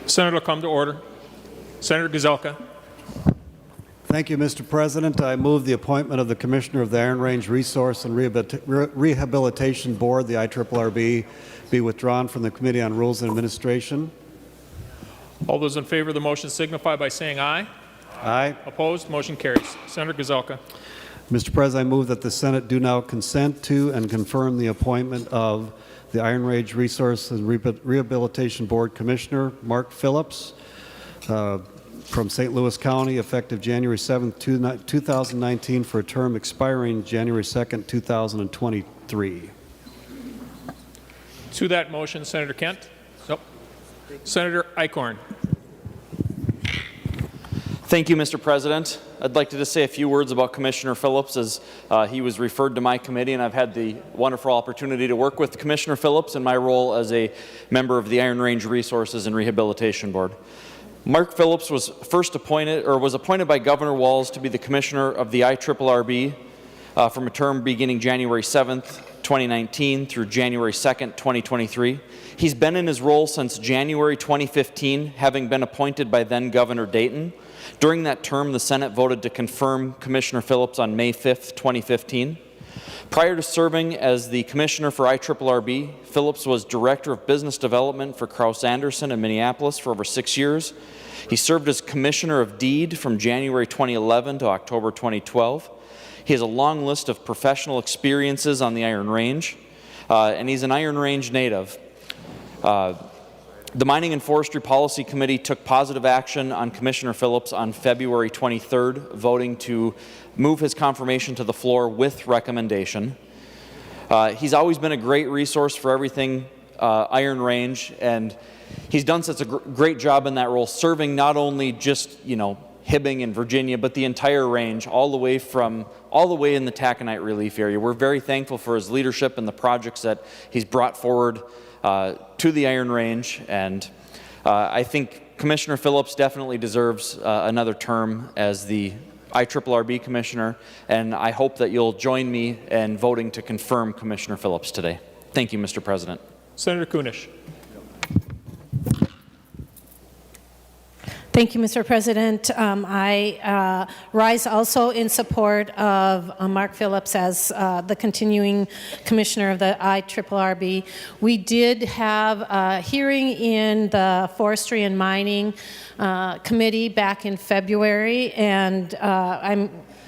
Senator will come to order. Senator Gazelka. Thank you, Mr. President. I move the appointment of the Commissioner of the Iron Range Resource and Rehabilitation Board, the IRRRB, be withdrawn from the Committee on Rules and Administration. All those in favor of the motion signify by saying aye. Aye. Opposed? Motion carries. Senator Gazelka. Mr. President, I move that the Senate do now consent to and confirm the appointment of the Iron Range Resource and Rehabilitation Board Commissioner, Mark Phillips, from St. Louis County, effective January 7, 2019, for a term expiring January 2, 2023. To that motion, Senator Kent. Nope. Senator Eichhorn. Thank you, Mr. President. I'd like to just say a few words about Commissioner Phillips, as he was referred to my committee, and I've had the wonderful opportunity to work with Commissioner Phillips in my role as a member of the Iron Range Resources and Rehabilitation Board. Mark Phillips was appointed by Governor Walz to be the Commissioner of the IRRRB from a term beginning January 7th, 2019 through January 2nd, 2023. He's been in his role since January 2015, having been appointed by then Governor Dayton. During that term, the Senate voted to confirm Commissioner Phillips on May 5th, 2015. Prior to serving as the Commissioner for IRRRB, Phillips was Director of Business Development for Kraus Anderson in Minneapolis for over 6 years. He served as Commissioner of Deed from January 2011 to October 2012. He has a long list of professional experiences on the Iron Range, and he's an Iron Range native. The Mining and Forestry Policy Committee took positive action on Commissioner Phillips on February 23rd, voting to move his confirmation to the floor with recommendation. He's always been a great resource for everything Iron Range, and he's done such a great job in that role, serving not only just, Hibbing and Virginia, but the entire range, all the way in the taconite relief area. We're very thankful for his leadership and the projects that he's brought forward to the Iron Range, and I think Commissioner Phillips definitely deserves another term as the IRRRB Commissioner, and I hope that you'll join me in voting to confirm Commissioner Phillips today. Thank you, Mr. President. Senator Kunish. Thank you, Mr. President. I rise also in support of Mark Phillips as the continuing Commissioner of the IRRRB. We did have a hearing in the Forestry and Mining Committee back in February, and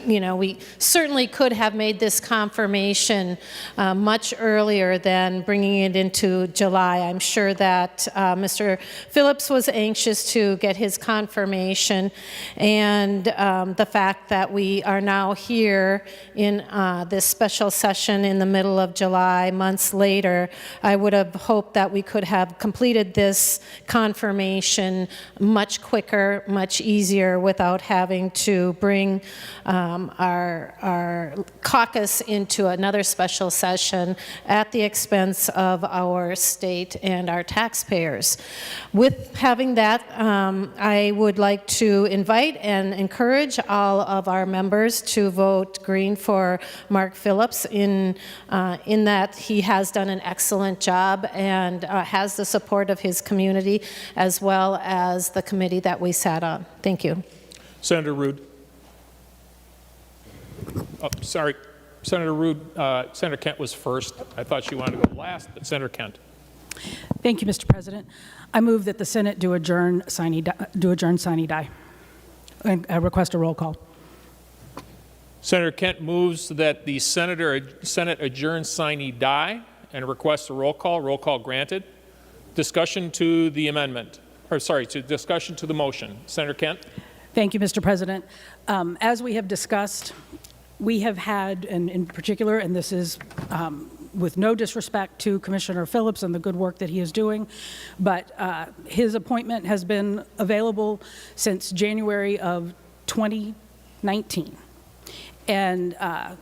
we certainly could have made this confirmation much earlier than bringing it into July. I'm sure that Mr. Phillips was anxious to get his confirmation, and the fact that we are now here in this special session in the middle of July, months later, I would have hoped that we could have completed this confirmation much quicker, much easier, without having to bring our caucus into another special session at the expense of our state and our taxpayers. With having that, I would like to invite and encourage all of our members to vote green for Mark Phillips in that he has done an excellent job and has the support of his community as well as the committee that we sat on. Thank you. Senator Rude. Oh, sorry, Senator Rude. Senator Kent was first. I thought she wanted to go last, but Senator Kent. Thank you, Mr. President. I move that the Senate do adjourn, sine die, and I request a roll call. Senator Kent moves that the Senate adjourn sine die and requests a roll call. Roll call granted. Discussion to the amendment, discussion to the motion. Senator Kent. Thank you, Mr. President. As we have discussed, we have had, and in particular, and this is with no disrespect to Commissioner Phillips and the good work that he is doing, but his appointment has been available since January of 2019. And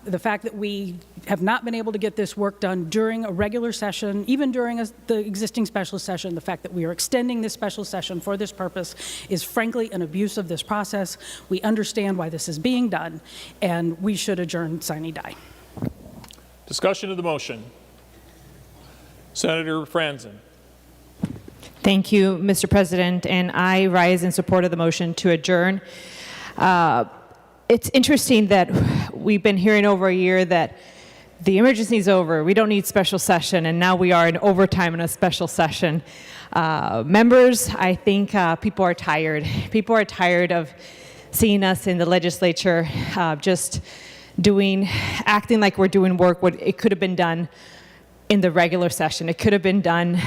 the fact that we have not been able to get this work done during a regular session, even during the existing special session, the fact that we are extending this special session for this purpose is frankly an abuse of this process. We understand why this is being done, and we should adjourn sine die. Discussion of the motion. Senator Franzen. Thank you, Mr. President, and I rise in support of the motion to adjourn. It's interesting that we've been hearing over a year that the emergency is over, we don't need special session, and now we are in overtime in a special session. Members, I think people are tired. People are tired of seeing us in the legislature just acting like we're doing work when it could have been done in the regular session. It could have been done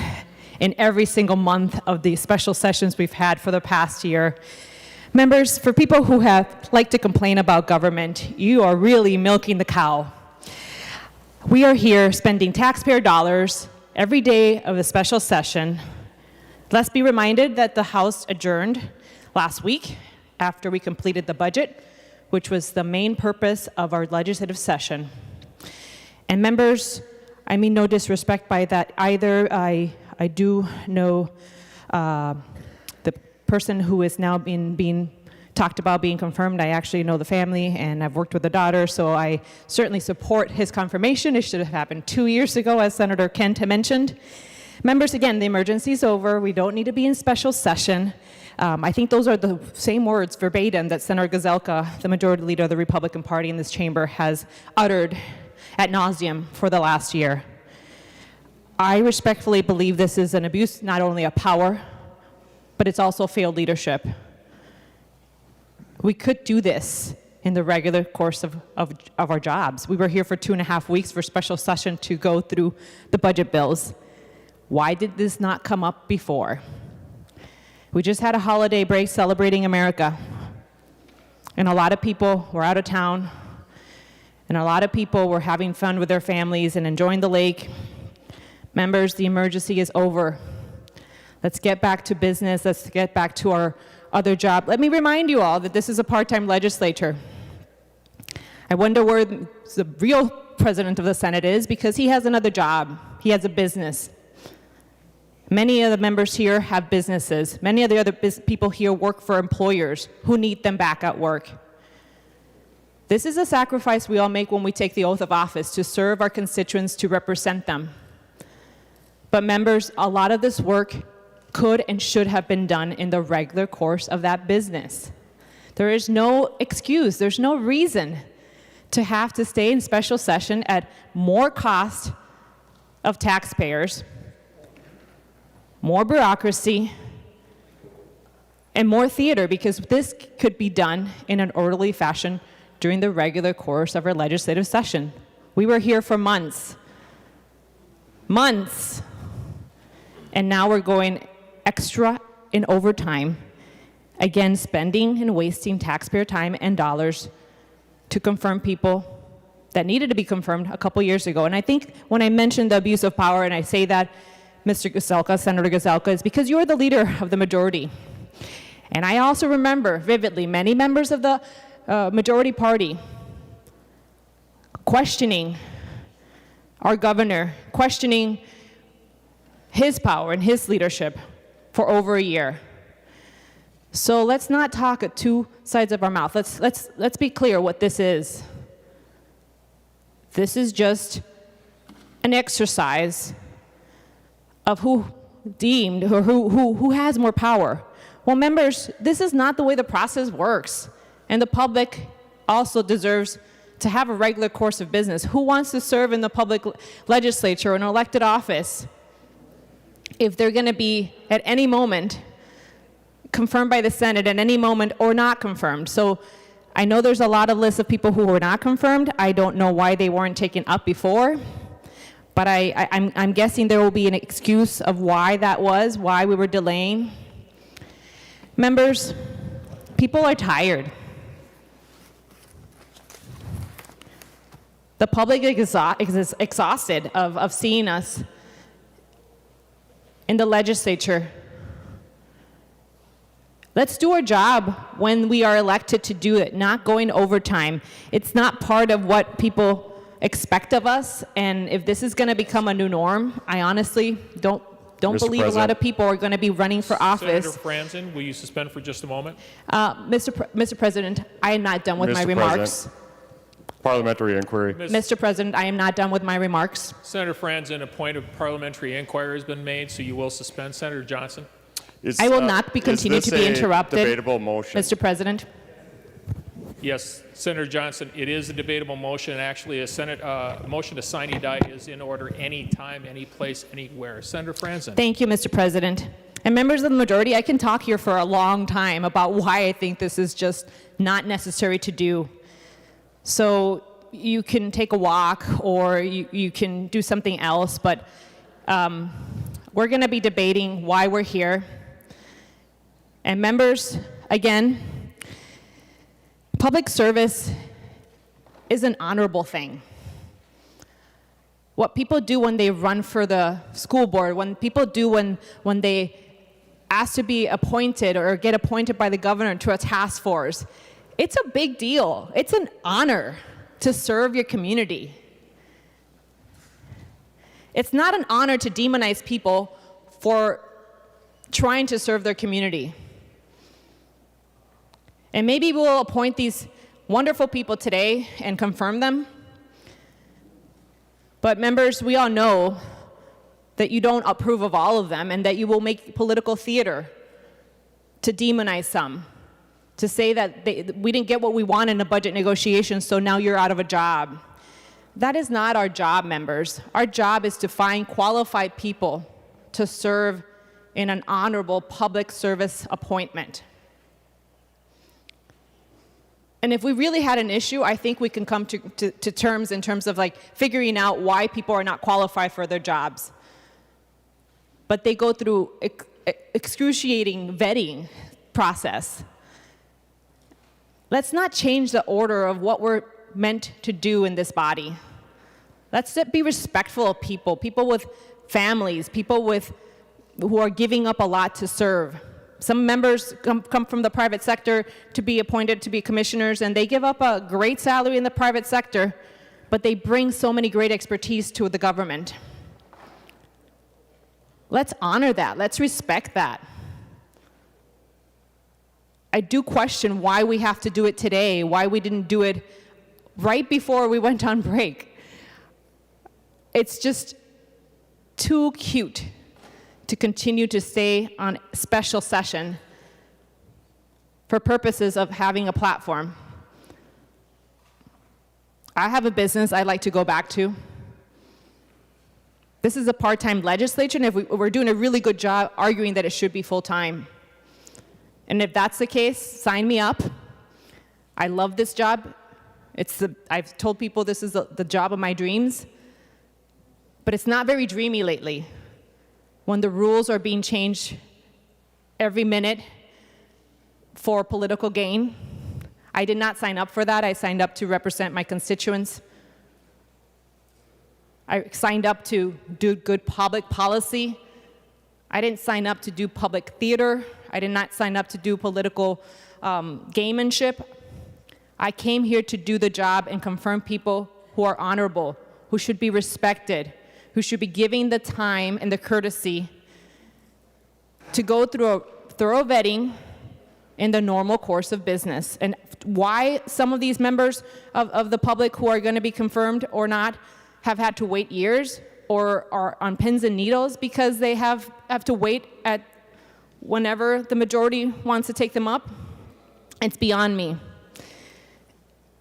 in every single month of the special sessions we've had for the past year. Members, for people who like to complain about government, you are really milking the cow. We are here spending taxpayer dollars every day of the special session. Let's be reminded that the House adjourned last week after we completed the budget, which was the main purpose of our legislative session. And members, I mean no disrespect by that either. I do know the person who is now being talked about being confirmed. I actually know the family, and I've worked with the daughter, so I certainly support his confirmation. It should have happened 2 years ago, as Senator Kent had mentioned. Members, again, the emergency is over. We don't need to be in special session. I think those are the same words verbatim that Senator Gazelka, the majority leader of the Republican Party in this chamber, has uttered ad nauseum for the last year. I respectfully believe this is an abuse not only of power, but it's also failed leadership. We could do this in the regular course of our jobs. We were here for 2.5 weeks for special session to go through the budget bills. Why did this not come up before? We just had a holiday break celebrating America, and a lot of people were out of town, and a lot of people were having fun with their families and enjoying the lake. Members, the emergency is over. Let's get back to business. Let's get back to our other job. Let me remind you all that this is a part-time legislature. I wonder where the real president of the Senate is, because he has another job. He has a business. Many of the members here have businesses. Many of the other people here work for employers who need them back at work. This is a sacrifice we all make when we take the oath of office to serve our constituents, to represent them. But members, a lot of this work could and should have been done in the regular course of that business. There is no excuse, there's no reason to have to stay in special session at more cost of taxpayers, more bureaucracy, and more theater, because this could be done in an orderly fashion during the regular course of our legislative session. We were here for months, and now we're going extra in overtime, again spending and wasting taxpayer time and dollars to confirm people that needed to be confirmed a couple years ago. And I think when I mentioned the abuse of power, and I say that, Mr. Gazelka, Senator Gazelka, is because you're the leader of the majority. And I also remember vividly many members of the majority party questioning our governor, questioning his power and his leadership for over a year. So let's not talk at two sides of our mouth. Let's be clear what this is. This is just an exercise of who deemed or who has more power. Well, members, this is not the way the process works, and the public also deserves to have a regular course of business. Who wants to serve in the public legislature or an elected office if they're going to be at any moment confirmed by the Senate, at any moment, or not confirmed? So I know there's a lot of lists of people who were not confirmed. I don't know why they weren't taken up before, but I'm guessing there will be an excuse of why that was, why we were delaying. Members, people are tired. The public is exhausted of seeing us in the legislature. Let's do our job when we are elected to do it, not going overtime. It's not part of what people expect of us, and if this is going to become a new norm, I honestly don't believe a lot of people are going to be running for office. Senator Franzen, will you suspend for just a moment? Mr. President, I am not done with my remarks. Parliamentary inquiry. Mr. President, I am not done with my remarks. Senator Franzen, a point of parliamentary inquiry has been made, so you will suspend. Senator Johnson. Is, I will not be continue to be interrupted. Debatable motion. Mr. President. Yes, Senator Johnson, it is a debatable motion. Actually, a Senate motion to sine die is in order any time, any place, anywhere. Senator Franzen. Thank you, Mr. President. And members of the majority, I can talk here for a long time about why I think this is just not necessary to do. So you can take a walk or you can do something else, but we're going to be debating why we're here. And members, again, public service is an honorable thing. What people do when they run for the school board, when people do when they ask to be appointed or get appointed by the governor to a task force, it's a big deal. It's an honor to serve your community. It's not an honor to demonize people for trying to serve their community. And maybe we'll appoint these wonderful people today and confirm them. But members, we all know that you don't approve of all of them and that you will make political theater to demonize some, to say that we didn't get what we want in the budget negotiations, so now you're out of a job. That is not our job, members. Our job is to find qualified people to serve in an honorable public service appointment. And if we really had an issue, I think we can come to terms in terms of like figuring out why people are not qualified for their jobs. But they go through excruciating vetting process. Let's not change the order of what we're meant to do in this body. Let's be respectful of people, people with families, people who are giving up a lot to serve. Some members come from the private sector to be appointed to be commissioners, and they give up a great salary in the private sector, but they bring so many great expertise to the government. Let's honor that. Let's respect that. I do question why we have to do it today, why we didn't do it right before we went on break. It's just too cute to continue to stay on special session for purposes of having a platform. I have a business I'd like to go back to. This is a part-time legislature, and if we're doing a really good job arguing that it should be full-time. And if that's the case, sign me up. I love this job. I've told people this is the job of my dreams, but it's not very dreamy lately. When the rules are being changed every minute for political gain. I did not sign up for that. I signed up to represent my constituents. I signed up to do good public policy. I didn't sign up to do public theater. I did not sign up to do political gamemanship. I came here to do the job and confirm people who are honorable, who should be respected, who should be giving the time and the courtesy to go through a thorough vetting in the normal course of business. And why some of these members of the public who are going to be confirmed or not have had to wait years or are on pins and needles because they have to wait at whenever the majority wants to take them up, it's beyond me.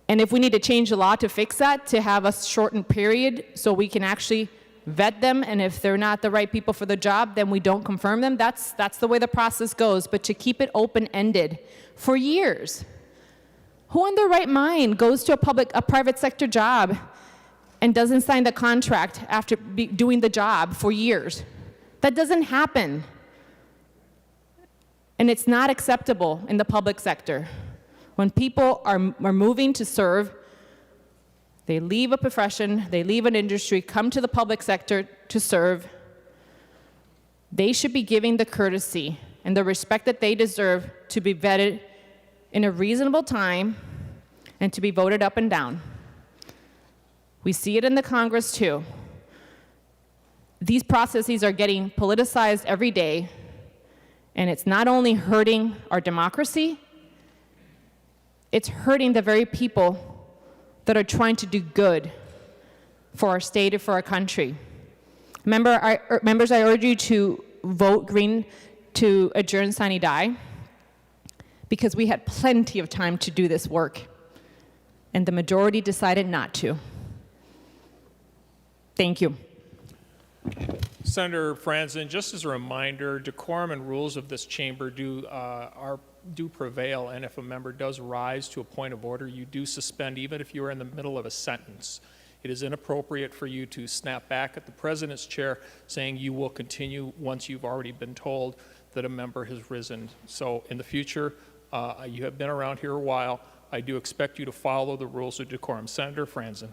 And if we need to change the law to fix that, to have a shortened period so we can actually vet them, and if they're not the right people for the job, then we don't confirm them. That's the way the process goes. But to keep it open-ended for years, who in their right mind goes to a private sector job and doesn't sign the contract after doing the job for years? That doesn't happen. And it's not acceptable in the public sector. When people are moving to serve, they leave a profession, they leave an industry, come to the public sector to serve. They should be giving the courtesy and the respect that they deserve to be vetted in a reasonable time and to be voted up and down. We see it in the Congress too. These processes are getting politicized every day, and it's not only hurting our democracy, it's hurting the very people that are trying to do good for our state and for our country. Members, I urge you to vote green to adjourn sine die, because we had plenty of time to do this work, and the majority decided not to. Thank you. Senator Franzen, just as a reminder, decorum and rules of this chamber do prevail, and if a member does rise to a point of order, you do suspend even if you are in the middle of a sentence. It is inappropriate for you to snap back at the president's chair saying you will continue once you've already been told that a member has risen. So in the future, you have been around here a while. I do expect you to follow the rules of decorum. Senator Franzen.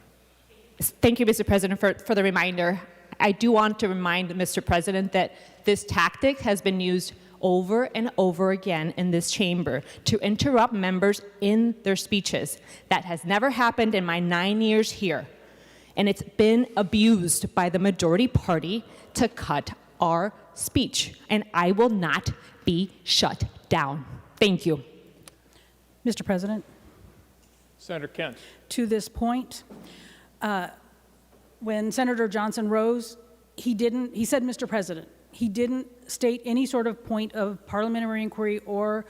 Thank you, Mr. President, for the reminder. I do want to remind Mr. President that this tactic has been used over and over again in this chamber to interrupt members in their speeches. That has never happened in my 9 years here. And it's been abused by the majority party to cut our speech. And I will not be shut down. Thank you. Mr. President, Senator Kent. to this point, when Senator Johnson rose, he said, Mr. President, he didn't state any sort of point of parliamentary inquiry or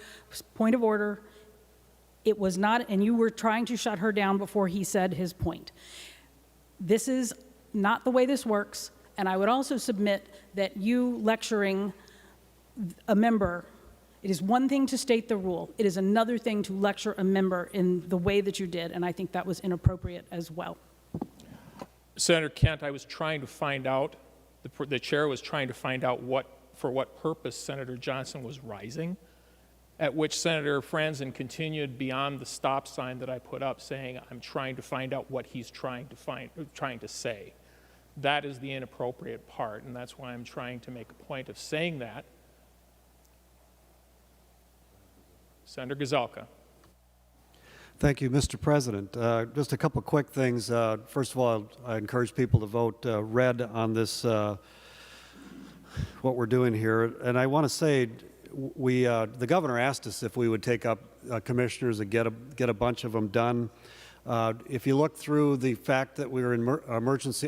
point of order. It was not, and you were trying to shut her down before he said his point. This is not the way this works, and I would also submit that you lecturing a member, it is one thing to state the rule. It is another thing to lecture a member in the way that you did, and I think that was inappropriate as well. Senator Kent, I was trying to find out, the chair was trying to find out for what purpose Senator Johnson was rising, at which Senator Franzen continued beyond the stop sign that I put up, saying, I'm trying to find out what he's trying to say. That is the inappropriate part, and that's why I'm trying to make a point of saying that. Senator Gazelka. Thank you, Mr. President. Just a couple quick things. First of all, I encourage people to vote red on this, what we're doing here. And I want to say, the governor asked us if we would take up commissioners and get a bunch of them done. If you look through the fact that we were in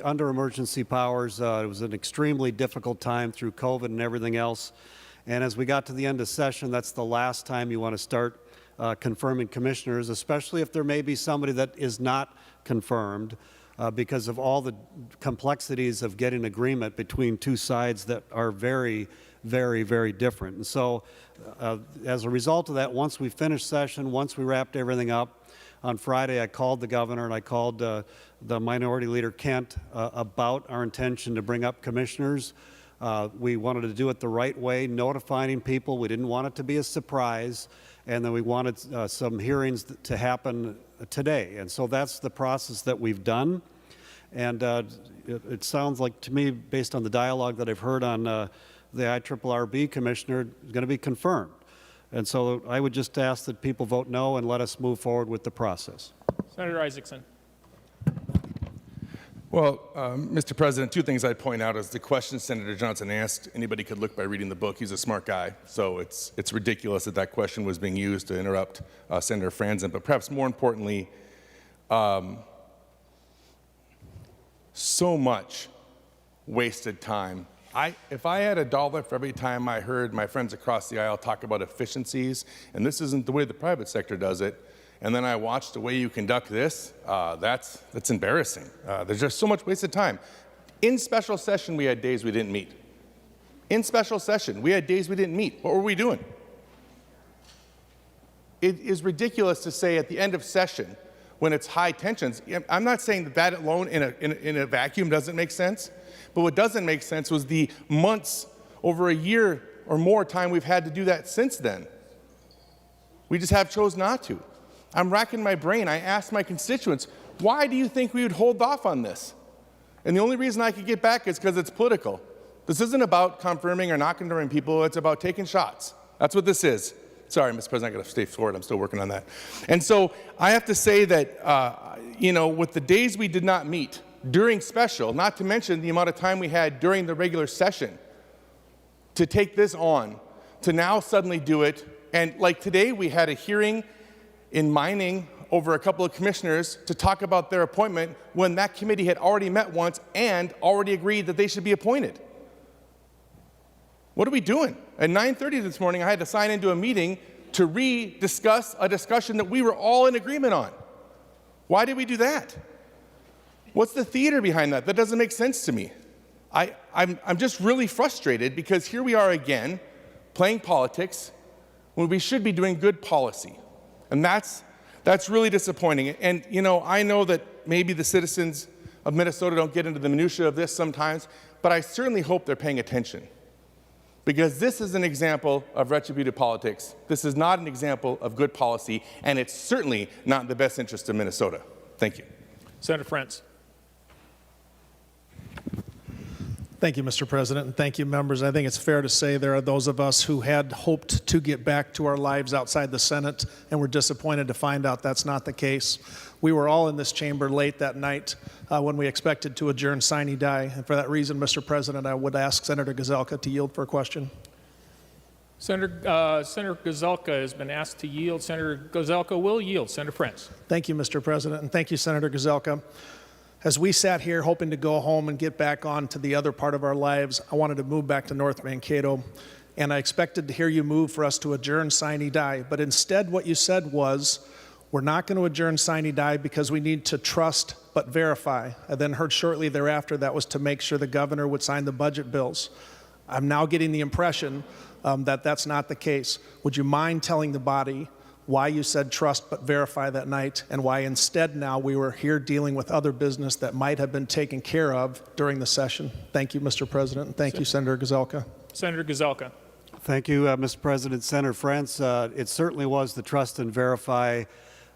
under emergency powers, it was an extremely difficult time through COVID and everything else. And as we got to the end of session, that's the last time you want to start confirming commissioners, especially if there may be somebody that is not confirmed because of all the complexities of getting agreement between two sides that are very, very, very different. And so as a result of that, once we finished session, once we wrapped everything up, on Friday I called the governor and I called the Minority Leader Kent about our intention to bring up commissioners. We wanted to do it the right way, notifying people. We didn't want it to be a surprise. And then we wanted some hearings to happen today. And so that's the process that we've done. And it sounds like to me, based on the dialogue that I've heard on the IRRRB commissioner, is going to be confirmed. And so I would just ask that people vote no and let us move forward with the process. Senator Isaacson. Well, Mr. President, two things I'd point out is the question Senator Johnson asked. Anybody could look by reading the book. He's a smart guy, so it's ridiculous that that question was being used to interrupt Senator Franzen. But perhaps more importantly, so much wasted time. If I had $1 for every time I heard my friends across the aisle talk about efficiencies, and this isn't the way the private sector does it, and then I watched the way you conduct this, that's embarrassing. There's just so much wasted time. In special session, we had days we didn't meet. In special session, we had days we didn't meet. What were we doing? It is ridiculous to say at the end of session, when it's high tensions, I'm not saying that alone in a vacuum doesn't make sense, but what doesn't make sense was the months, over a year or more time we've had to do that since then. We just have chose not to. I'm racking my brain. I asked my constituents, why do you think we would hold off on this? And the only reason I could get back is because it's political. This isn't about confirming or not confirming people. It's about taking shots. That's what this is. Sorry, Mr. President, I got to stay forward. I'm still working on that. And so I have to say that, with the days we did not meet during special, not to mention the amount of time we had during the regular session to take this on, to now suddenly do it. And like today, we had a hearing in mining over a couple of commissioners to talk about their appointment when that committee had already met once and already agreed that they should be appointed. What are we doing? At 9:30 this morning, I had to sign into a meeting to re-discuss a discussion that we were all in agreement on. Why did we do that? What's the theater behind that? That doesn't make sense to me. I'm just really frustrated because here we are again playing politics when we should be doing good policy. And that's really disappointing. And, you know, I know that maybe the citizens of Minnesota don't get into the minutia of this sometimes, but I certainly hope they're paying attention. Because this is an example of retributive politics. This is not an example of good policy, and it's certainly not in the best interest of Minnesota. Thank you. Senator Frantz. Thank you, Mr. President, and thank you, members. I think it's fair to say there are those of us who had hoped to get back to our lives outside the Senate and were disappointed to find out that's not the case. We were all in this chamber late that night when we expected to adjourn sine die, and for that reason, Mr. President, I would ask Senator Gazelka to yield for a question. Senator Gazelka has been asked to yield. Senator Gazelka will yield. Senator Frantz. Thank you, Mr. President, and thank you, Senator Gazelka. As we sat here hoping to go home and get back on to the other part of our lives, I wanted to move back to North Mankato, and I expected to hear you move for us to adjourn sine die, but instead what you said was, we're not going to adjourn sine die because we need to trust but verify. I then heard shortly thereafter that was to make sure the governor would sign the budget bills. I'm now getting the impression that that's not the case. Would you mind telling the body why you said trust but verify that night, and why instead now we were here dealing with other business that might have been taken care of during the session? Thank you, Mr. President, and thank you, Senator Gazelka. Senator Gazelka. Thank you, Mr. President. Senator Frantz, it certainly was the trust and verify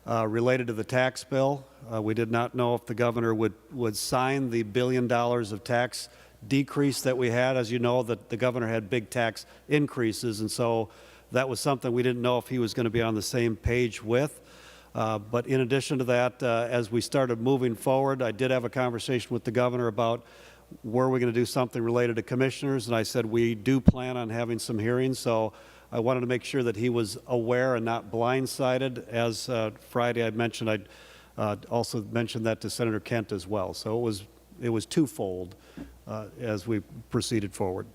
related to the tax bill. We did not know if the governor would sign the $1 billion of tax decrease that we had. As you know, that the governor had big tax increases, and so that was something we didn't know if he was going to be on the same page with. But in addition to that, as we started moving forward, I did have a conversation with the governor about were we going to do something related to commissioners, and I said we do plan on having some hearings, so I wanted to make sure that he was aware and not blindsided. As Friday I mentioned, I'd also mentioned that to Senator Kent as well. So it was twofold as we proceeded forward.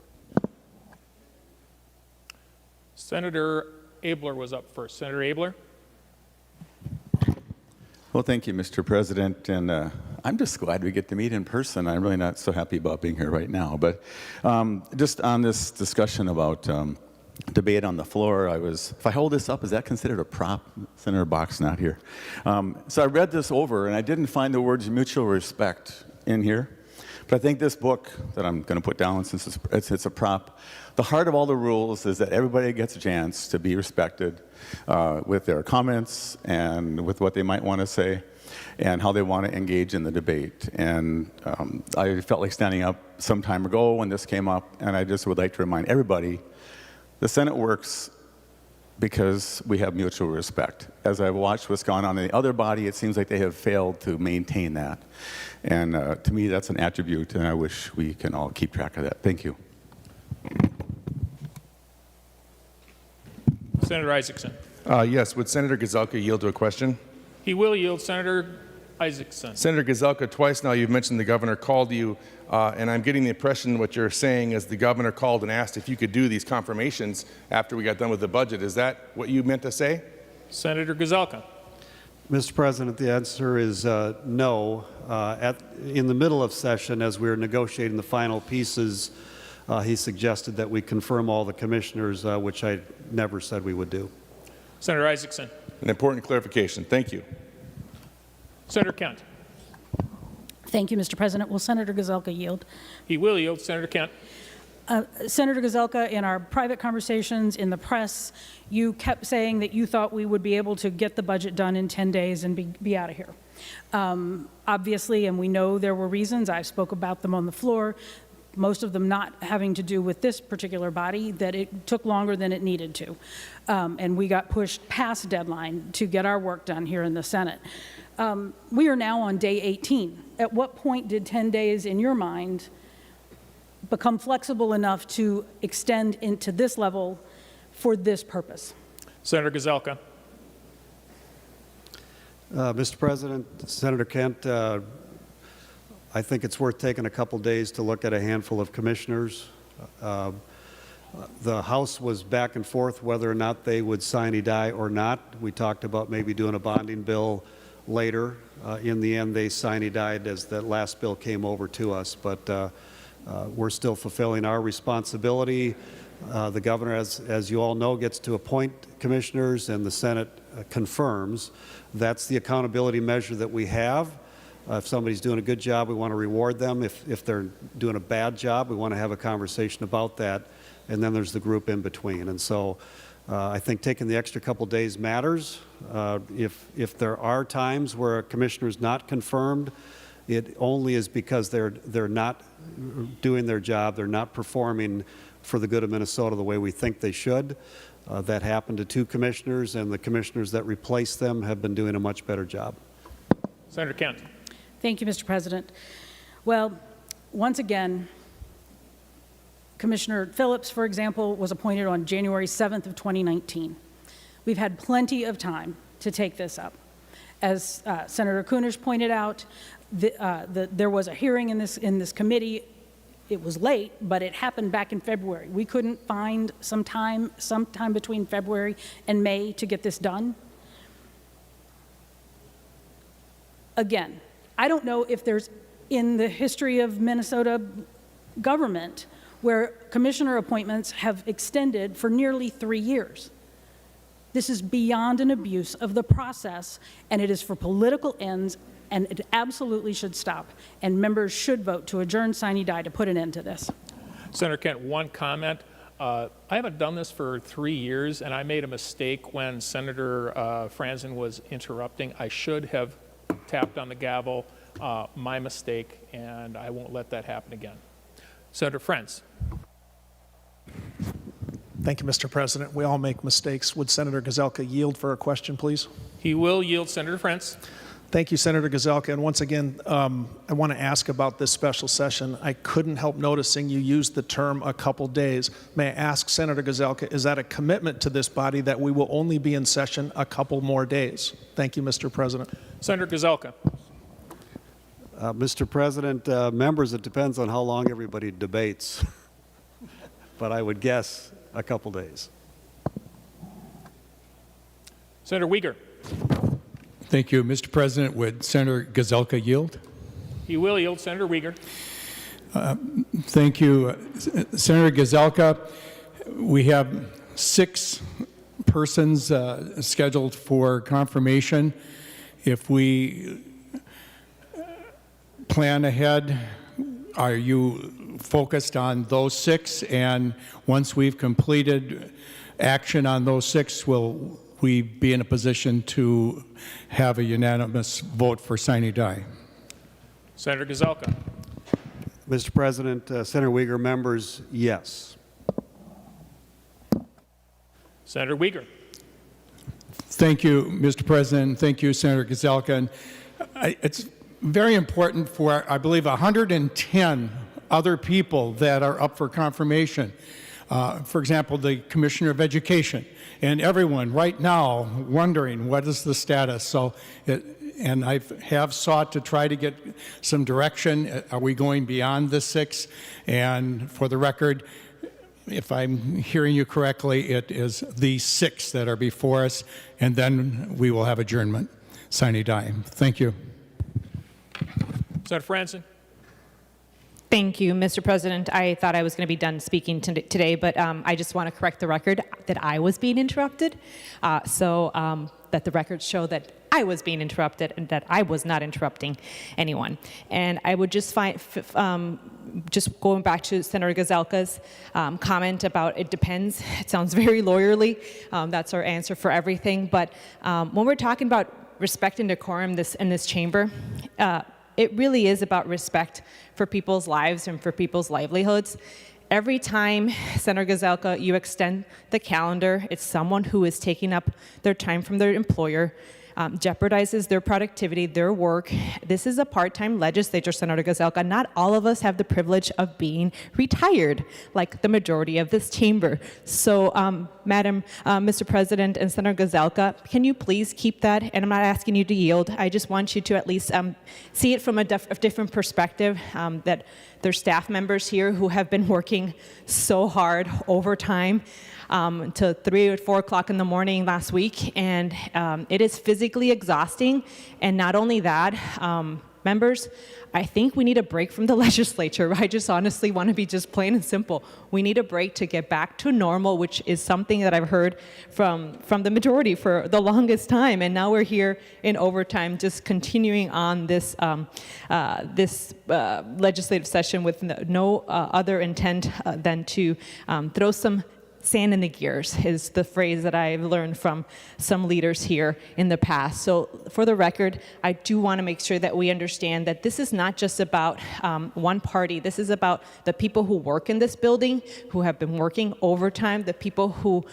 Senator Abler was up first. Senator Abler. Well, thank you, Mr. President, and I'm just glad we get to meet in person. I'm really not so happy about being here right now, but just on this discussion about debate on the floor, if I hold this up, is that considered a prop? Senator Bach's not here. So I read this over, and I didn't find the words mutual respect in here. But I think this book that I'm going to put down, since it's a prop, the heart of all the rules is that everybody gets a chance to be respected with their comments and with what they might want to say and how they want to engage in the debate. And I felt like standing up some time ago when this came up, and I just would like to remind everybody, the Senate works because we have mutual respect. As I've watched what's gone on in the other body, it seems like they have failed to maintain that. And to me, that's an attribute, and I wish we can all keep track of that. Thank you. Senator Isaacson. Yes, would Senator Gazelka yield to a question? He will yield. Senator Isaacson. Senator Gazelka, twice now you've mentioned the governor called you, and I'm getting the impression what you're saying is the governor called and asked if you could do these confirmations after we got done with the budget. Is that what you meant to say? Senator Gazelka. Mr. President, the answer is no. In the middle of session, as we were negotiating the final pieces, he suggested that we confirm all the commissioners, which I never said we would do. Senator Isaacson. An important clarification. Thank you. Senator Kent. Thank you, Mr. President. Will Senator Gazelka yield? He will yield. Senator Kent. Senator Gazelka, in our private conversations in the press, you kept saying that you thought we would be able to get the budget done in 10 days and be out of here. Obviously, and we know there were reasons, I spoke about them on the floor, most of them not having to do with this particular body, that it took longer than it needed to. And we got pushed past deadline to get our work done here in the Senate. We are now on day 18. At what point did 10 days, in your mind, become flexible enough to extend into this level for this purpose? Senator Gazelka. Mr. President, Senator Kent, I think it's worth taking a couple days to look at a handful of commissioners. The House was back and forth whether or not they would sine die or not. We talked about maybe doing a bonding bill later. In the end, they sine died as that last bill came over to us, but we're still fulfilling our responsibility. The governor, as you all know, gets to appoint commissioners, and the Senate confirms. That's the accountability measure that we have. If somebody's doing a good job, we want to reward them. If they're doing a bad job, we want to have a conversation about that. And then there's the group in between. And so I think taking the extra couple days matters. If there are times where a commissioner is not confirmed, it only is because they're not doing their job, they're not performing for the good of Minnesota the way we think they should. That happened to 2 commissioners, and the commissioners that replaced them have been doing a much better job. Senator Kent. Thank you, Mr. President. Well, once again, Commissioner Phillips, for example, was appointed on January 7th of 2019. We've had plenty of time to take this up. As Senator Kunesh pointed out, there was a hearing in this committee. It was late, but it happened back in February. We couldn't find sometime between February and May to get this done. Again, I don't know if there's in the history of Minnesota government where commissioner appointments have extended for nearly 3 years. This is beyond an abuse of the process, and it is for political ends, and it absolutely should stop. And members should vote to adjourn sine die to put an end to this. Senator Kent, one comment. I haven't done this for 3 years, and I made a mistake when Senator Franzen was interrupting. I should have tapped on the gavel. My mistake, and I won't let that happen again. Senator Franz. Thank you, Mr. President. We all make mistakes. Would Senator Gazelka yield for a question, please? He will yield. Senator Franz. Thank you, Senator Gazelka. And once again, I want to ask about this special session. I couldn't help noticing you used the term "a couple days." May I ask, Senator Gazelka, is that a commitment to this body that we will only be in session a couple more days? Thank you, Mr. President. Senator Gazelka. Mr. President, members, it depends on how long everybody debates, but I would guess a couple days. Senator Uyghur. Thank you, Mr. President. Would Senator Gazelka yield? He will yield. Senator Uyghur. Thank you, Senator Gazelka. We have 6 persons scheduled for confirmation. If we plan ahead, are you focused on those 6? And once we've completed action on those 6, will we be in a position to have a unanimous vote for sine die? Senator Gazelka. Mr. President, Senator Uyghur, members, yes. Senator Uyghur. Thank you, Mr. President. Thank you, Senator Gazelka. And it's very important for, I believe, 110 other people that are up for confirmation. For example, the Commissioner of Education, and everyone right now wondering what is the status. So, and I have sought to try to get some direction. Are we going beyond the 6? And for the record, if I'm hearing you correctly, it is the 6 that are before us, and then we will have adjournment. Sine die. Thank you. Senator Franzen. Thank you, Mr. President. I thought I was going to be done speaking today, but I just want to correct the record that I was being interrupted, so that the records show that I was being interrupted and that I was not interrupting anyone. And I would just just going back to Senator Gazelka's comment about it depends. It sounds very lawyerly. That's our answer for everything. But when we're talking about respect and decorum in this chamber, it really is about respect for people's lives and for people's livelihoods. Every time, Senator Gazelka, you extend the calendar, it's someone who is taking up their time from their employer. jeopardizes their productivity, their work. This is a part-time legislature, Senator Gazelka. Not all of us have the privilege of being retired, like the majority of this chamber. So, Mr. President and Senator Gazelka, can you please keep that? And I'm not asking you to yield. I just want you to at least see it from a different perspective, that there's staff members here who have been working so hard overtime until 3 or 4 o'clock in the morning last week, and it is physically exhausting. And not only that, members, I think we need a break from the legislature. I just honestly want to be just plain and simple. We need a break to get back to normal, which is something that I've heard from the majority for the longest time. And now we're here in overtime, just continuing on this legislative session with no other intent than to throw some sand in the gears, is the phrase that I've learned from some leaders here in the past. So for the record, I do want to make sure that we understand that this is not just about one party. This is about the people who work in this building, who have been working overtime, the people who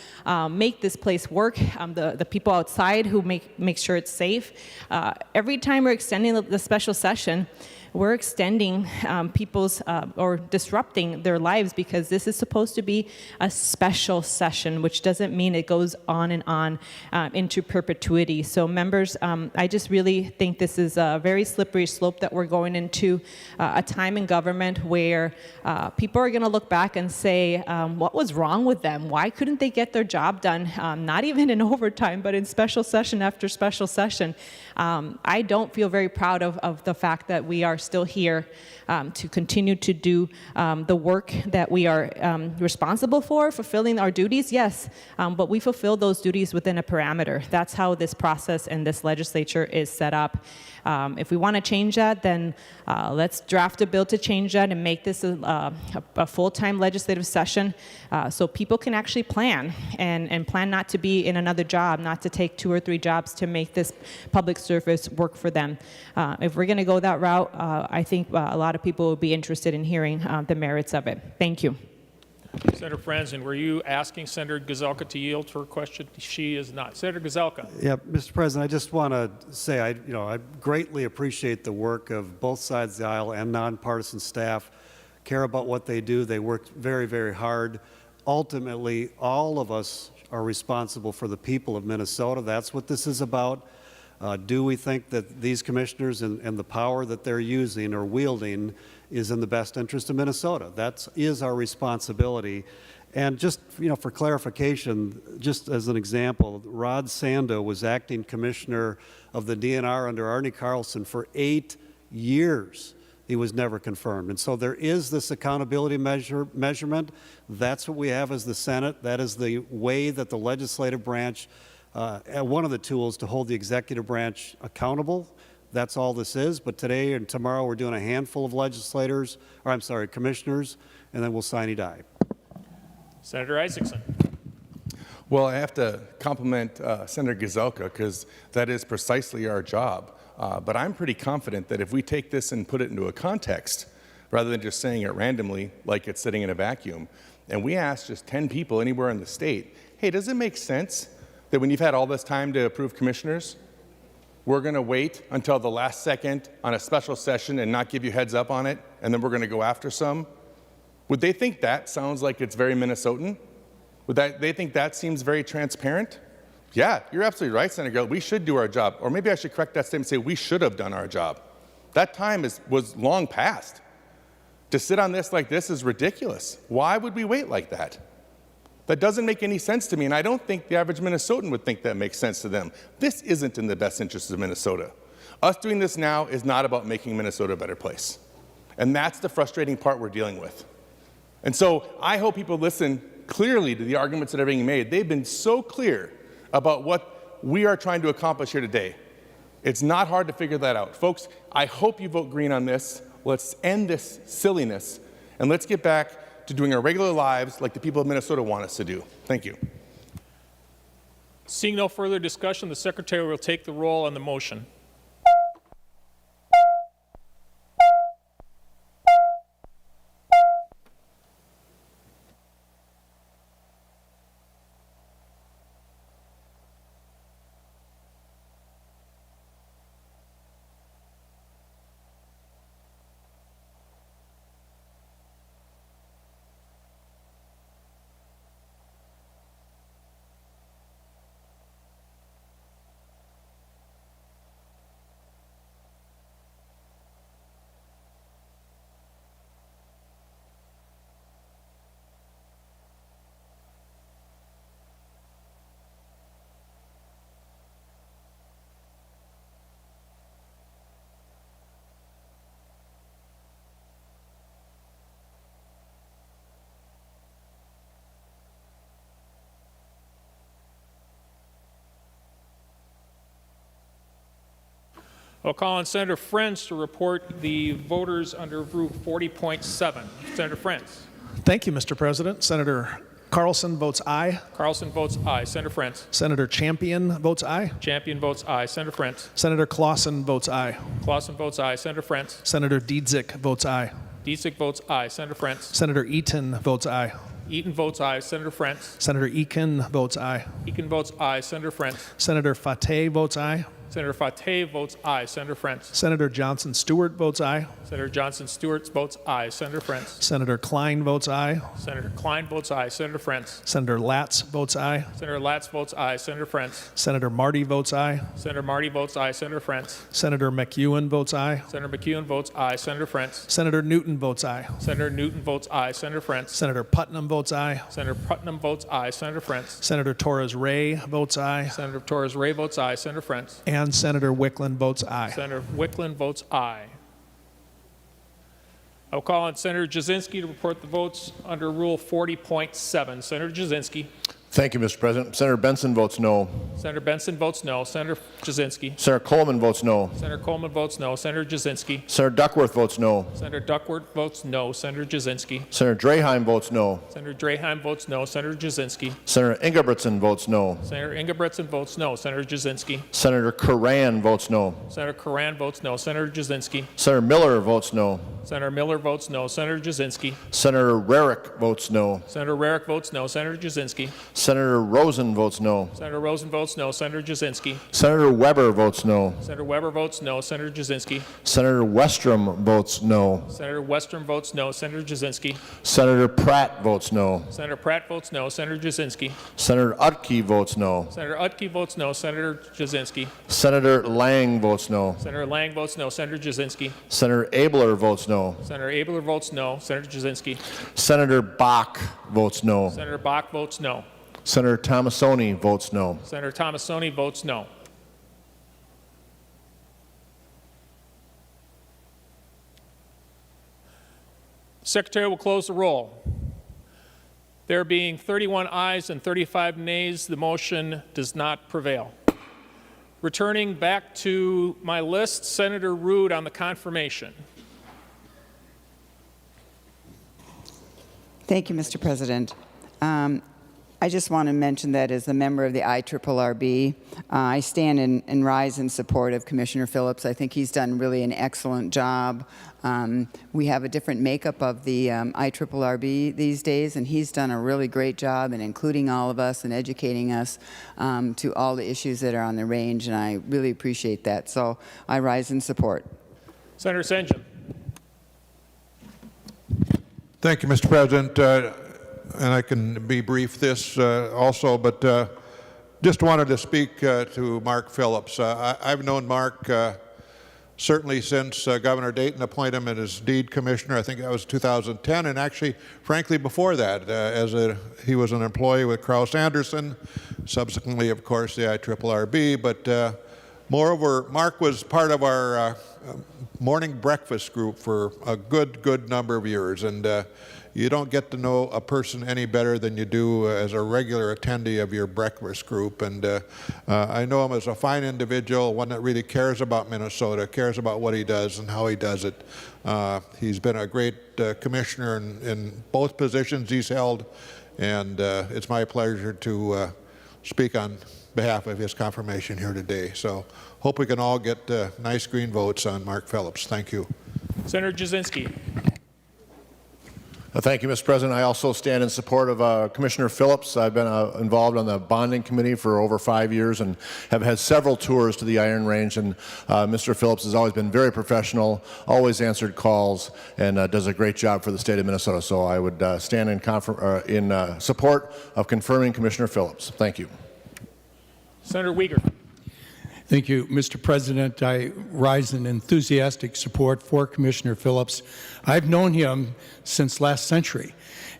make this place work, the people outside who make sure it's safe. Every time we're extending the special session, we're extending people's or disrupting their lives, because this is supposed to be a special session, which doesn't mean it goes on and on into perpetuity. So members, I just really think this is a very slippery slope that we're going into, a time in government where people are going to look back and say, what was wrong with them? Why couldn't they get their job done? Not even in overtime, but in special session after special session. I don't feel very proud of the fact that we are still here to continue to do the work that we are responsible for, fulfilling our duties, yes, but we fulfill those duties within a parameter. That's how this process and this legislature is set up. If we want to change that, then let's draft a bill to change that and make this a full-time legislative session so people can actually plan and plan not to be in another job, not to take 2 or 3 jobs to make this public service work for them. If we're going to go that route, I think a lot of people will be interested in hearing the merits of it. Thank you. Senator Franzen, were you asking Senator Gazelka to yield to her question? She is not. Senator Gazelka. Yeah, Mr. President, I just want to say I greatly appreciate the work of both sides of the aisle and nonpartisan staff. Care about what they do. They work very, very hard. Ultimately, all of us are responsible for the people of Minnesota. That's what this is about. Do we think that these commissioners and the power that they're using or wielding is in the best interest of Minnesota? That is our responsibility. And just, for clarification, just as an example, Rod Sando was acting commissioner of the DNR under Arnie Carlson for 8 years. He was never confirmed. And so there is this accountability measurement. That's what we have as the Senate. That is the way that the legislative branch, one of the tools to hold the executive branch accountable. That's all this is. But today and tomorrow we're doing a handful of commissioners, and then we'll sine die. Senator Isaacson. Well, I have to compliment Senator Gazelka, because that is precisely our job. But I'm pretty confident that if we take this and put it into a context, rather than just saying it randomly like it's sitting in a vacuum, and we ask just 10 people anywhere in the state, hey, does it make sense that when you've had all this time to approve commissioners, we're going to wait until the last second on a special session and not give you heads up on it, and then we're going to go after some? Would they think that sounds like it's very Minnesotan? Would they think that seems very transparent? Yeah, you're absolutely right, Senator Gill. We should do our job. Or maybe I should correct that statement and say we should have done our job. That time was long past. To sit on this like this is ridiculous. Why would we wait like that? That doesn't make any sense to me, and I don't think the average Minnesotan would think that makes sense to them. This isn't in the best interest of Minnesota. Us doing this now is not about making Minnesota a better place. And that's the frustrating part we're dealing with. And so I hope people listen clearly to the arguments that are being made. They've been so clear about what we are trying to accomplish here today. It's not hard to figure that out. Folks, I hope you vote green on this. Let's end this silliness, and let's get back to doing our regular lives like the people of Minnesota want us to do. Thank you. Seeing no further discussion, the Secretary will take the roll on the motion. I'll call on Senator Friends to report the voters under Rule 40.7. Senator Friends. Thank you, Mr. President. Senator Carlson votes aye. Carlson votes aye. Senator Friends. Senator Champion votes aye. Champion votes aye. Senator Friends. Senator Clausen votes aye. Clausen votes aye. Senator Friends. Senator Dietzick votes aye. Dietzick votes aye. Senator Friends. Senator Eaton votes aye. Eaton votes aye. Senator Friends. Senator Eakin votes aye. Eakin votes aye. Senator Friends. Senator Fateh votes aye. Senator Fateh votes aye. Senator Friends. Senator Johnson Stewart votes aye. Senator Johnson Stewart votes aye. Senator Friends. Senator Klein votes aye. Senator Klein votes aye. Senator Friends. Senator Latz votes aye. Senator Latz votes aye. Senator Friends. Senator Marty votes aye. Senator Marty votes aye. Senator Friends. Senator McEwen votes aye. Senator McEwen votes aye. Senator Friends. Senator Newton votes aye. Senator Newton votes aye. Senator Friends. Senator Putnam votes aye. Senator Putnam votes aye. Senator Friends. Senator Torres Ray votes aye. Senator Torres Ray votes aye. Senator Friends. And Senator Wickland votes aye. Senator Wickland votes aye. I'll call on Senator Jasinski to report the votes under Rule 40.7. Senator Jasinski. Thank you, Mr. President. Senator Benson votes no. Senator Benson votes no. Senator Jasinski. Senator Coleman votes no. Senator Coleman votes no. Senator Jasinski. Senator Duckworth votes no. Senator Duckworth votes no. Senator Jasinski. Senator Draheim votes no. Senator Draheim votes no. Senator Jasinski. Senator Ingebrigtsen votes no. Senator Ingebrigtsen votes no. Senator Jasinski. Senator Curran votes no. Senator Curran votes no. Senator Jasinski. Senator Miller votes no. Senator Miller votes no. Senator Jasinski. Senator Rarick votes no. Senator Rarick votes no. Senator Jasinski. Senator Rosen votes no. Senator Rosen votes no. Senator Jasinski. Senator Weber votes no. Senator Weber votes no. Senator Jasinski. Senator Westrom votes no. Senator Westrom votes no. Senator Jasinski. Senator Pratt votes no. Senator Pratt votes no. Senator Jasinski. Senator Utke votes no. Senator Utke votes no. Senator Jasinski. Senator Lang votes no. Senator Lang votes no. Senator Jasinski. Senator Abler votes no. Senator Abler votes no. Senator Jasinski. Senator Bach votes no. Senator Bach votes no. Senator Tomasoni votes no. Senator Tomasoni votes no. Secretary will close the roll. There being 31 ayes and 35 nays, the motion does not prevail. Returning back to my list, Senator Rood on the confirmation. Thank you, Mr. President. I just want to mention that as a member of the IRRRB, I stand and rise in support of Commissioner Phillips. I think he's done really an excellent job. We have a different makeup of the IRRRB these days, and he's done a really great job in including all of us and educating us to all the issues that are on the range, and I really appreciate that. So I rise in support. Senator St. John. Thank you, Mr. President. And I can be brief this also, but just wanted to speak to Mark Phillips. I've known Mark certainly since Governor Dayton appointed him as deed commissioner. I think that was 2010, and actually, frankly, before that, he was an employee with Kraus Anderson, subsequently, of course, the IRRRB. But moreover, Mark was part of our morning breakfast group for a good number of years, and you don't get to know a person any better than you do as a regular attendee of your breakfast group. And I know him as a fine individual, one that really cares about Minnesota, cares about what he does and how he does it. He's been a great commissioner in both positions he's held, and it's my pleasure to speak on behalf of his confirmation here today. So hope we can all get nice green votes on Mark Phillips. Thank you. Senator Jasinski. Thank you, Mr. President. I also stand in support of Commissioner Phillips. I've been involved on the bonding committee for over 5 years and have had several tours to the Iron Range. And Mr. Phillips has always been very professional, always answered calls, and does a great job for the state of Minnesota. So I would stand in support of confirming Commissioner Phillips. Thank you. Senator Uyghur. Thank you, Mr. President. I rise in enthusiastic support for Commissioner Phillips. I've known him since last century.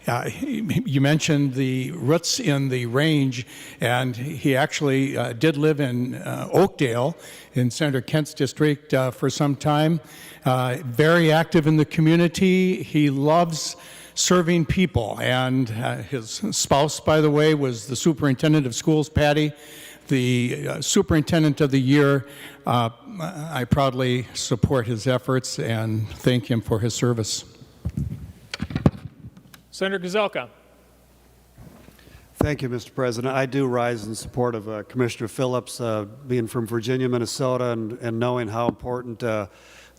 You mentioned the roots in the range, and he actually did live in Oakdale in Senator Kent's district for some time. Very active in the community. He loves serving people, and his spouse, by the way, was the superintendent of schools, Patty. the Superintendent of the Year. I proudly support his efforts and thank him for his service. Senator Gazelka. Thank you, Mr. President. I do rise in support of Commissioner Phillips, being from Virginia, Minnesota, and knowing how important the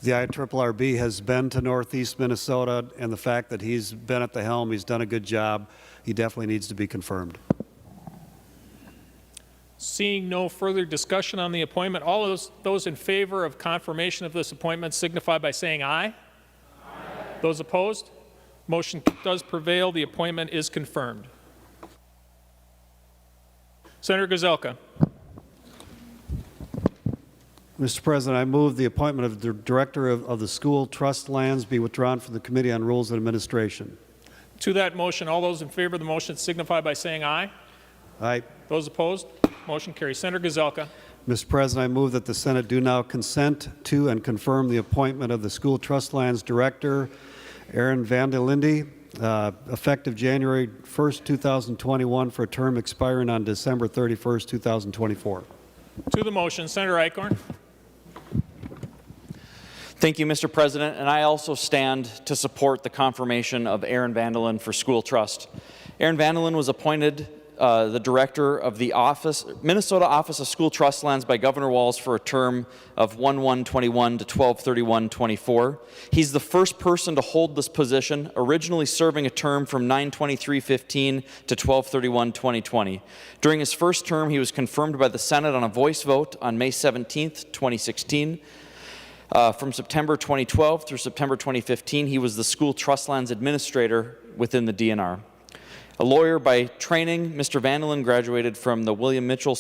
IRRRB has been to Northeast Minnesota, and the fact that he's been at the helm, he's done a good job. He definitely needs to be confirmed. Seeing no further discussion on the appointment, all of those in favor of confirmation of this appointment signify by saying aye. Aye. Those opposed? Motion does prevail. The appointment is confirmed. Senator Gazelka. Mr. President, I move the appointment of the Director of the School Trust Lands be withdrawn from the Committee on Rules and Administration. To that motion, all those in favor of the motion signify by saying aye. Aye. Those opposed? Motion carries. Senator Gazelka. Mr. President, I move that the Senate do now consent to and confirm the appointment of the School Trust Lands Director, Vande Linde, effective January 1st, 2021, for a term expiring on December 31st, 2024. To the motion, Senator Eichhorn. Thank you, Mr. President, and I also stand to support the confirmation of Aaron Vande Linde for School Trust. Aaron Vande Linde was appointed the director of the Minnesota Office of School Trust Lands by Governor Walz for a term of 1/1/21 to 12/31/24. He's the first person to hold this position, originally serving a term from 9/23/15 to 12/31/2020. During his first term, he was confirmed by the Senate on a voice vote on May 17th, 2016. From September 2012 through September 2015, he was the School Trust Lands Administrator within the DNR. A lawyer by training, Mr. Vande Linde graduated from the William Mitchell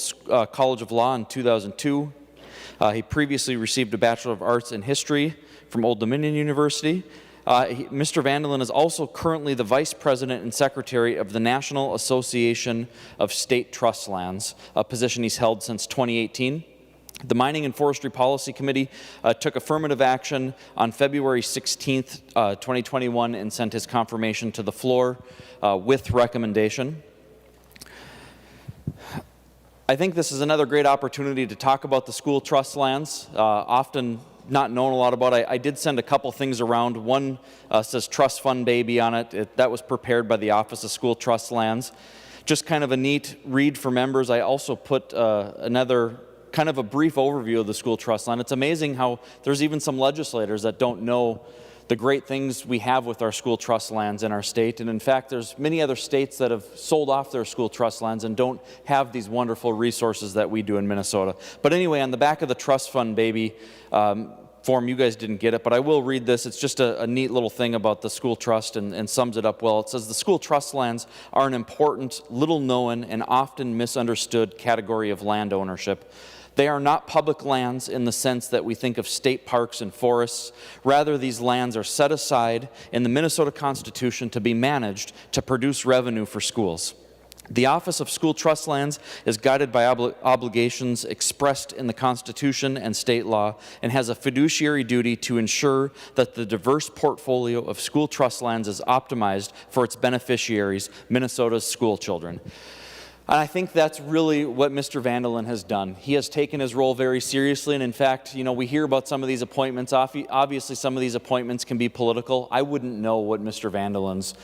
College of Law in 2002. He previously received a Bachelor of Arts in History from Old Dominion University. Mr. Vande Linde is also currently the Vice President and Secretary of the National Association of State Trust Lands, a position he's held since 2018. The Mining and Forestry Policy Committee took affirmative action on February 16th, 2021 and sent his confirmation to the floor with recommendation. I think this is another great opportunity to talk about the school trust lands, often not known a lot about. I did send a couple things around. One says Trust Fund Baby on it. That was prepared by the Office of School Trust Lands. Just kind of a neat read for members. I also put another kind of a brief overview of the school trust land. It's amazing how there's even some legislators that don't know the great things we have with our school trust lands in our state. And in fact, there's many other states that have sold off their school trust lands and don't have these wonderful resources that we do in Minnesota. But anyway, on the back of the Trust Fund Baby form, you guys didn't get it, but I will read this. It's just a neat little thing about the school trust and sums it up well. It says, the school trust lands are an important, little known, and often misunderstood category of land ownership. They are not public lands in the sense that we think of state parks and forests. Rather, these lands are set aside in the Minnesota Constitution to be managed to produce revenue for schools. The Office of School Trust Lands is guided by obligations expressed in the Constitution and state law and has a fiduciary duty to ensure that the diverse portfolio of school trust lands is optimized for its beneficiaries, Minnesota's school children. And I think that's really what Mr. Vande Linde has done. He has taken his role very seriously, and in fact, we hear about some of these appointments. Obviously, some of these appointments can be political. I wouldn't know what Mr. Vande Linde's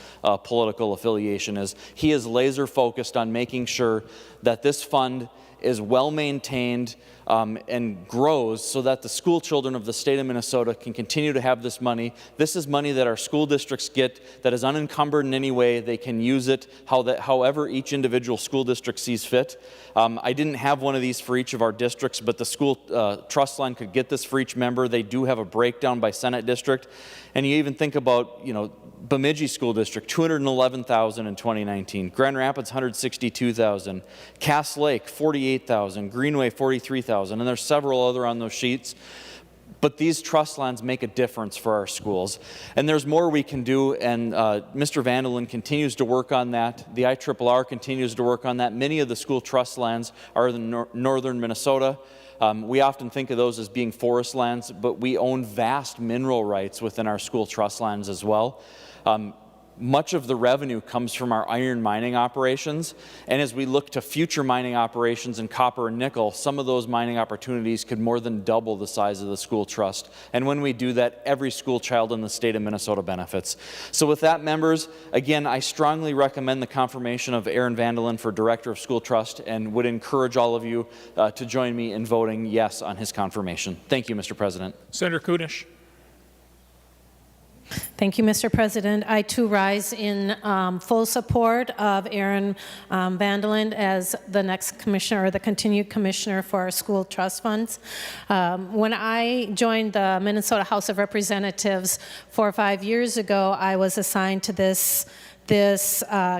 political affiliation is. He is laser focused on making sure that this fund is well maintained and grows so that the school children of the state of Minnesota can continue to have this money. This is money that our school districts get that is unencumbered in any way. They can use it however each individual school district sees fit. I didn't have one of these for each of our districts, but the school trust line could get this for each member. They do have a breakdown by Senate district. And you even think about, Bemidji School District, $211,000 in 2019. Grand Rapids, $162,000. Cass Lake, $48,000. Greenway, $43,000. And there's several other on those sheets. But these trust lands make a difference for our schools. And there's more we can do, and Mr. Vande Linde continues to work on that. The IRRRB continues to work on that. Many of the school trust lands are in northern Minnesota. We often think of those as being forest lands, but we own vast mineral rights within our school trust lands as well. much of the revenue comes from our iron mining operations, and as we look to future mining operations in copper and nickel, some of those mining opportunities could more than double the size of the school trust. And when we do that, every school child in the state of Minnesota benefits. So with that, members, again, I strongly recommend the confirmation of Aaron Vande Linde for Director of School Trust and would encourage all of you to join me in voting yes on his confirmation. Thank you, Mr. President. Senator Kunesh. Thank you, Mr. President. I too rise in full support of Aaron Vande Linde as the next commissioner, or the continued commissioner for our school trust funds. When I joined the Minnesota House of Representatives 4 or 5 years ago, I was assigned to this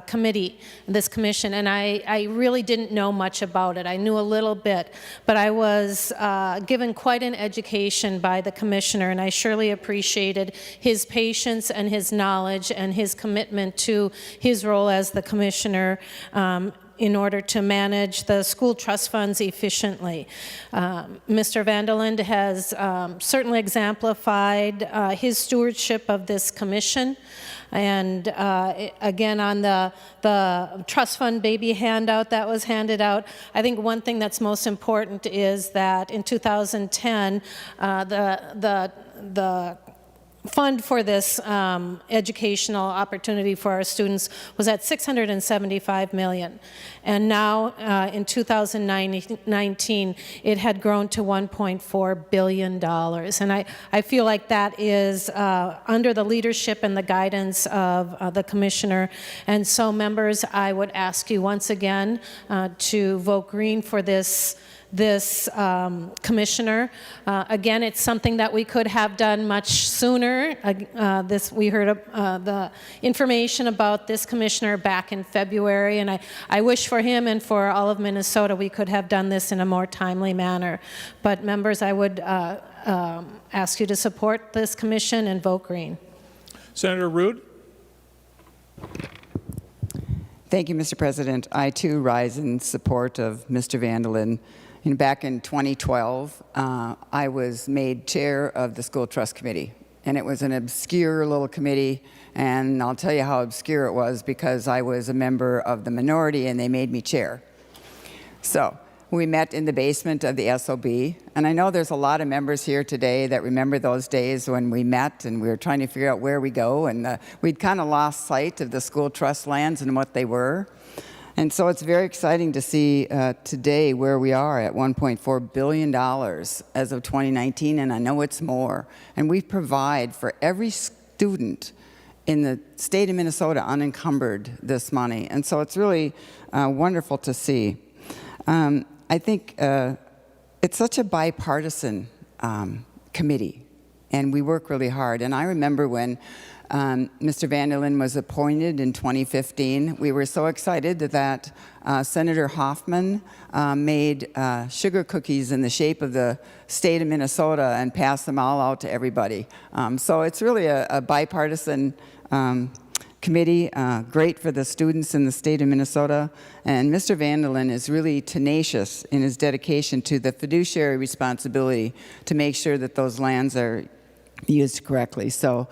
committee, this commission, and I really didn't know much about it. I knew a little bit, but I was given quite an education by the commissioner, and I surely appreciated his patience and his knowledge and his commitment to his role as the commissioner in order to manage the school trust funds efficiently. Mr. Vande Linde has certainly exemplified his stewardship of this commission. And again, on the trust fund baby handout that was handed out, I think one thing that's most important is that in 2010, the fund for this educational opportunity for our students was at $675 million. And now in 2019, it had grown to $1.4 billion. And I feel like that is under the leadership and the guidance of the commissioner. And so members, I would ask you once again to vote green for this commissioner. Again, it's something that we could have done much sooner. We heard the information about this commissioner back in February, and I wish for him and for all of Minnesota we could have done this in a more timely manner. But members, I would ask you to support this commission and vote green. Senator Ruud. Thank you, Mr. President. I too rise in support of Mr. Vande Linde. Back in 2012, I was made chair of the School Trust Committee, and it was an obscure little committee, and I'll tell you how obscure it was because I was a member of the minority and they made me chair. So we met in the basement of the SOB, and I know there's a lot of members here today that remember those days when we met and we were trying to figure out where we go, and we'd kind of lost sight of the school trust lands and what they were. And so it's very exciting to see today where we are at $1.4 billion as of 2019, and I know it's more. And we provide for every student in the state of Minnesota unencumbered this money. And so it's really wonderful to see. I think it's such a bipartisan committee, and we work really hard. And I remember when Mr. Vande Linde was appointed in 2015. We were so excited that Senator Hoffman made sugar cookies in the shape of the state of Minnesota and passed them all out to everybody. So it's really a bipartisan committee, great for the students in the state of Minnesota. And Mr. Vande Linde is really tenacious in his dedication to the fiduciary responsibility to make sure that those lands are used correctly. So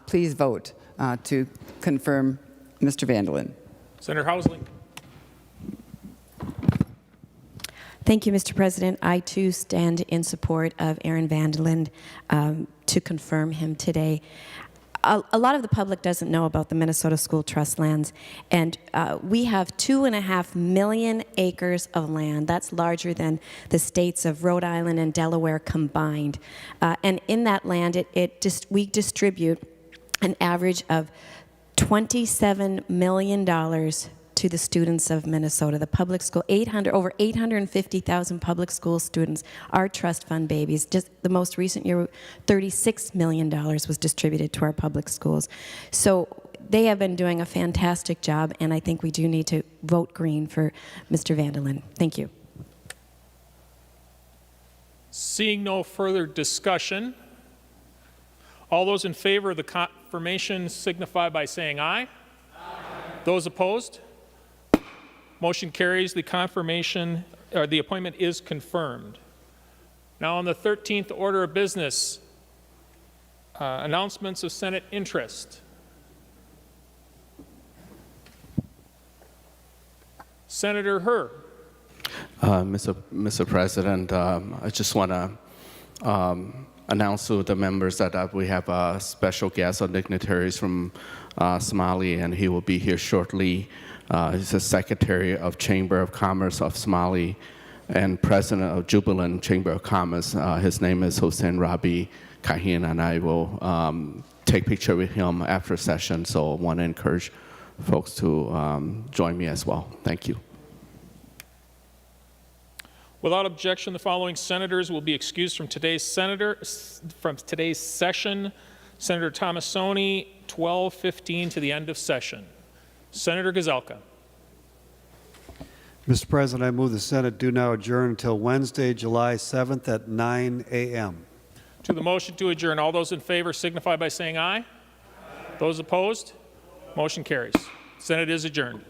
please vote to confirm Mr. Vande Linde. Senator Hausling. Thank you, Mr. President. I too stand in support of Aaron Vande Linde to confirm him today. A lot of the public doesn't know about the Minnesota School Trust lands, and we have 2.5 million acres of land. That's larger than the states of Rhode Island and Delaware combined. And in that land, we distribute an average of $27 million to the students of Minnesota. The public school, over 850,000 public school students are trust fund babies. Just the most recent year, $36 million was distributed to our public schools. So they have been doing a fantastic job, and I think we do need to vote green for Mr. Vande Linde. Thank you. Seeing no further discussion, all those in favor of the confirmation signify by saying aye. Aye. Those opposed? Motion carries. The confirmation, or the appointment is confirmed. Now on the 13th order of business, announcements of Senate interest. Senator Herr. Mr. President, I just want to announce to the members that we have a special guest or dignitaries from Somalia, and he will be here shortly. He's the Secretary of Chamber of Commerce of Somalia and President of Jubilant Chamber of Commerce. His name is Hossein Rabi Kahin, and I will take picture with him after session, so I want to encourage folks to join me as well. Thank you. Without objection, the following senators will be excused from today's session. Senator Tomassoni, 12:15 to the end of session. Senator Gazelka. Mr. President, I move the Senate do now adjourn until Wednesday, July 7th at 9 a.m. To the motion to adjourn, all those in favor signify by saying aye. Those opposed? Motion carries. Senate is adjourned.